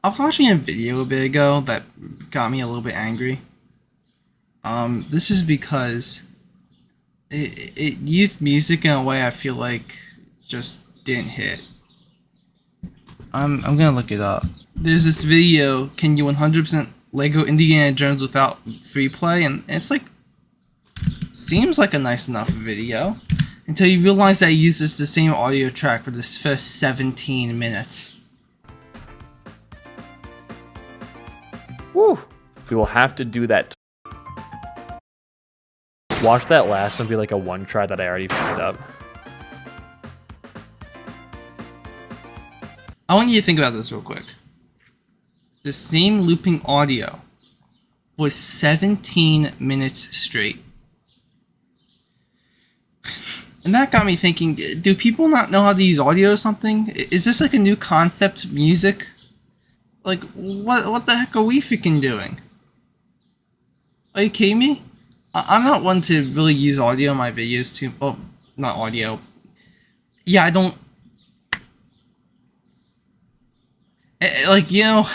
I was watching a video a bit ago that got me a little bit angry. This is because it used music in a way I feel like just didn't hit. I'm gonna look it up. There's this video, can you 100% Lego Indiana Jones without free play? And it's like, seems like a nice enough video. Until you realize that it uses the same audio track for this first 17 minutes. Woo! We will have to do that. Watch that last one be like a one try that I already fucked up. I want you to think about this real quick. The same looping audio for 17 minutes straight. And that got me thinking, do people not know how to use audio or something? Is this like a new concept music? Like, what the heck are we freaking doing? Are you kidding me? I'm not one to really use audio in my videos too. Oh, not audio. Yeah, I don't... Like, you know...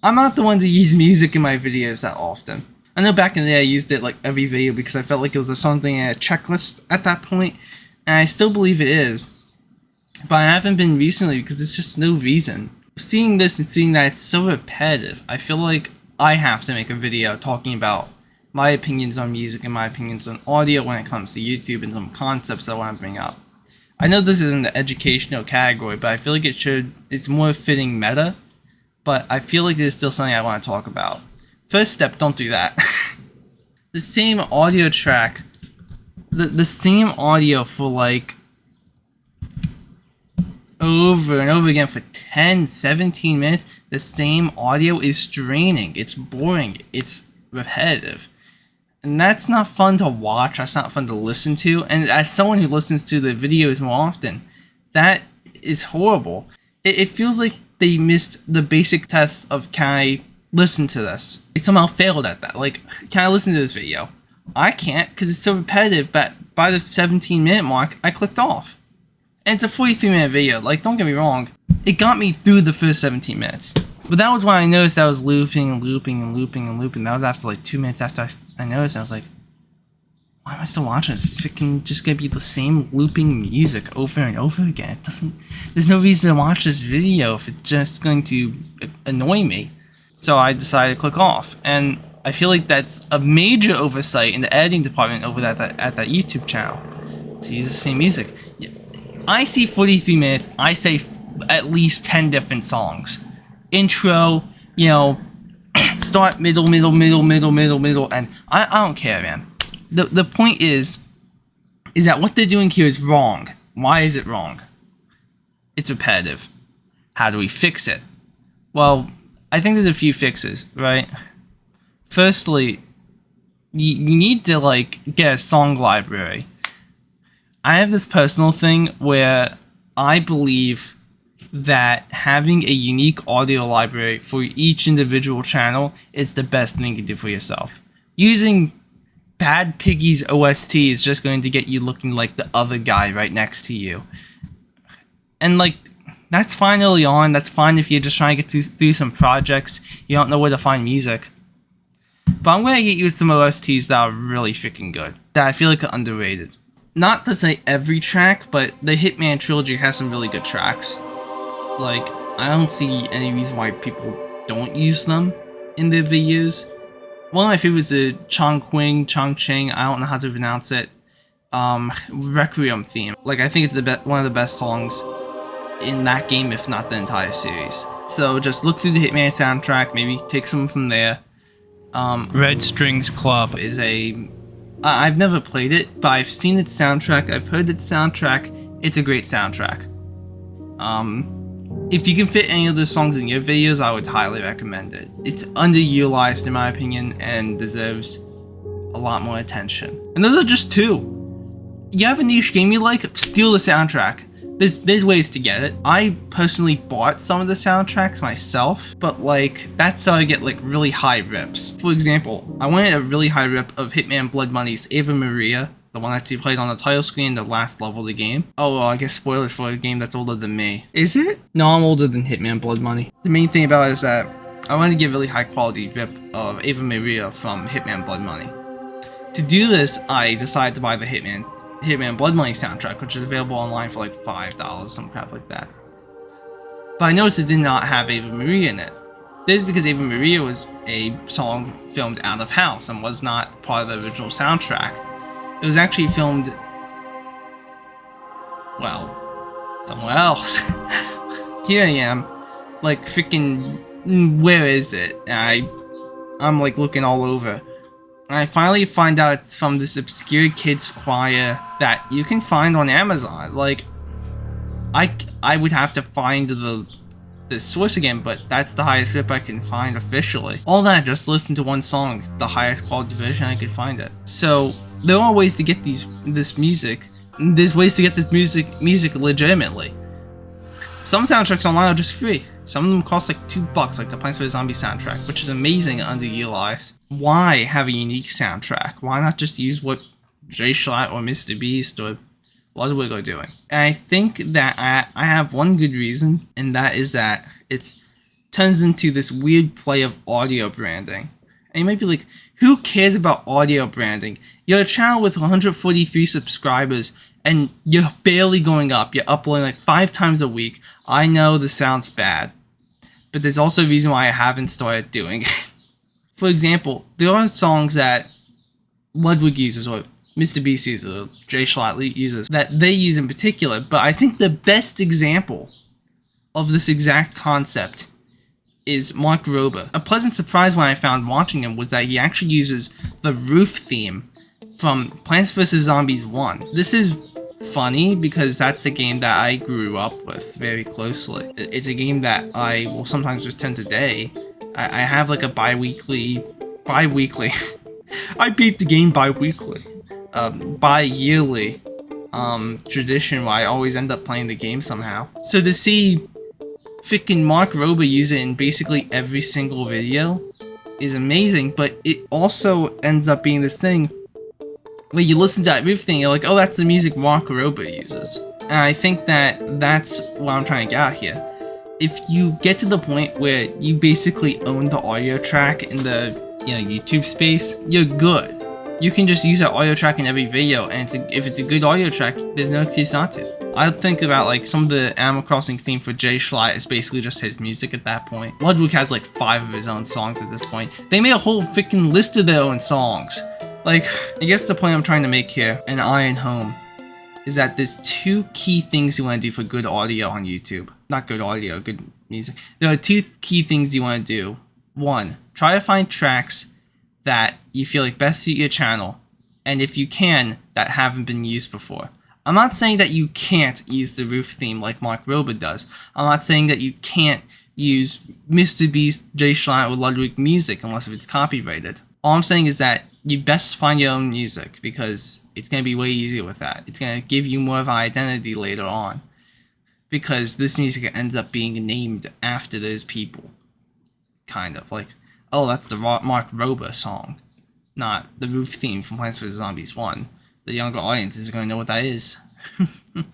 I'm not the one to use music in my videos that often. I know back in the day I used it like every video because I felt like it was something a checklist at that point, and I still believe it is. But I haven't been recently because there's just no reason. Seeing this and seeing that it's so repetitive, I feel like I have to make a video talking about my opinions on music and my opinions on audio when it comes to YouTube and some concepts I want to bring up. I know this is in the educational category, but I feel like it's more fitting meta, but I feel like there's still something I want to talk about. First step, don't do that. The same audio track, the same audio for like over and over again for 10, 17 minutes, the same audio is draining, it's boring, it's repetitive. And that's not fun to watch, that's not fun to listen to, and as someone who listens to the videos more often, that is horrible. It feels like they missed the basic test of can I listen to this? They somehow failed at that. Like, can I listen to this video? I can't because it's so repetitive, but by the 17-minute mark, I clicked off. And it's a 43-minute video, like, don't get me wrong. It got me through the first 17 minutes. But that was when I noticed I was looping and looping and looping and looping. That was after like 2 minutes after I noticed, and I was like, why am I still watching this? It's freaking just gonna be the same looping music over and over again. There's no reason to watch this video if it's just going to annoy me. So I decided to click off, and I feel like that's a major oversight in the editing department over at that YouTube channel to use the same music. I see 43 minutes, I say at least 10 different songs. Intro, you know, start, middle, and I don't care, man. The point is that what they're doing here is wrong. Why is it wrong? It's repetitive. How do we fix it? Well, I think there's a few fixes, right? Firstly, you need to like get a song library. I have this personal thing where I believe that having a unique audio library for each individual channel is the best thing you can do for yourself. Using Bad Piggy's OST is just going to get you looking like the other guy right next to you. And like, that's fine early on, that's fine if you're just trying to get through some projects, you don't know where to find music. But I'm going to get you some OSTs that are really freaking good, that I feel like are underrated. Not to say every track, but the Hitman trilogy has some really good tracks. Like, I don't see any reason why people don't use them in their videos. One of my favorites is the Chongqing, I don't know how to pronounce it, Requiem theme. Like, I think it's one of the best songs in that game, if not the entire series. So just look through the Hitman soundtrack, maybe take some from there. Red Strings Club is I've never played it, but I've seen its soundtrack, I've heard its soundtrack, it's a great soundtrack. If you can fit any of the songs in your videos, I would highly recommend it. It's underutilized in my opinion, and deserves a lot more attention. And those are just two. You have a niche game you like, steal the soundtrack. There's ways to get it. I personally bought some of the soundtracks myself, but like, that's how I get like really high rips. For example, I wanted a really high rip of Hitman Blood Money's Ava Maria, The one that you played on the title screen, the last level of the game. Oh, well, I guess spoilers for a game that's older than me. Is it? No, I'm older than Hitman Blood Money. The main thing about it is that I wanted to get really high quality rip of Ava Maria from Hitman Blood Money. To do this, I decided to buy the Hitman Blood Money soundtrack, which is available online for like $5, some crap like that. But I noticed it did not have Ava Maria in it. This is because Ava Maria was a song filmed out of house and was not part of the original soundtrack. It was actually filmed, well, somewhere else. Here I am, like freaking, where is it? And I'm like looking all over. And I finally find out it's from this obscure kids choir that you can find on Amazon. Like, I would have to find the source again, but that's the highest rip I can find officially. All that, just listen to one song, the highest quality version I could find it. So there are ways to get this music. There's ways to get this music legitimately. Some soundtracks online are just free. Some of them cost like $2, like the Plants vs. Zombies soundtrack, which is amazing and underutilized. Why have a unique soundtrack? Why not just use what Jay Schlatt or Mr. Beast or Ludwig are doing? And I think that I have one good reason, and that is that it turns into this weird play of audio branding. And you might be like, who cares about audio branding? You're a channel with 143 subscribers, and you're barely going up. You're uploading like 5 times a week. I know this sounds bad, but there's also a reason why I haven't started doing it. For example, there are songs that Ludwig uses, or Mr. Beast uses, or Jay Schlatt uses, that they use in particular, but I think the best example of this exact concept is Mark Rober. A pleasant surprise when I found watching him was that he actually uses the roof theme from Plants vs. Zombies 1. This is funny because that's a game that I grew up with very closely. It's a game that I will sometimes return today. I have like a bi-weekly, I beat the game bi-weekly, bi-yearly tradition where I always end up playing the game somehow. So to see freaking Mark Rober use it in basically every single video is amazing, but it also ends up being this thing where you listen to that roof thing, you're like, oh, that's the music Mark Rober uses. And I think that that's what I'm trying to get at here. If you get to the point where you basically own the audio track in the YouTube space, you're good. You can just use that audio track in every video, and if it's a good audio track, there's no excuse not to. I think about like some of the Animal Crossing theme for Jay Schlatt is basically just his music at that point. Ludwig has like 5 of his own songs at this point. They made a whole freaking list of their own songs. Like, I guess the point I'm trying to make here, and iron home, is that there's 2 key things you want to do for good audio on YouTube. Not good audio, good music. There are 2 key things you want to do. 1, try to find tracks that you feel like best suit your channel, and if you can, that haven't been used before. I'm not saying that you can't use the roof theme like Mark Rober does. I'm not saying that you can't use Mr. Beast, Jay Schlatt, or Ludwig music unless if it's copyrighted. All I'm saying is that you best find your own music, because it's going to be way easier with that. It's going to give you more of an identity later on, because this music ends up being named after those people. Kind of like, oh, that's the Mark Rober song, not the roof theme from Plants vs. Zombies 1. The younger audience is going to know what that is. They're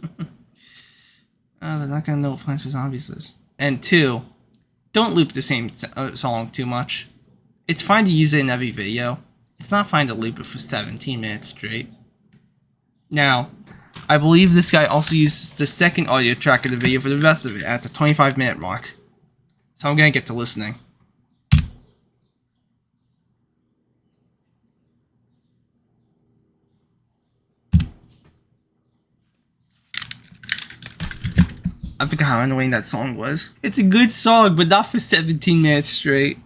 not going to know what Plants vs. Zombies is. And 2, don't loop the same song too much. It's fine to use it in every video. It's not fine to loop it for 17 minutes straight. Now, I believe this guy also uses the second audio track of the video for the rest of it at the 25-minute mark. So I'm going to get to listening. I forgot how annoying that song was. It's a good song, but not for 17 minutes straight.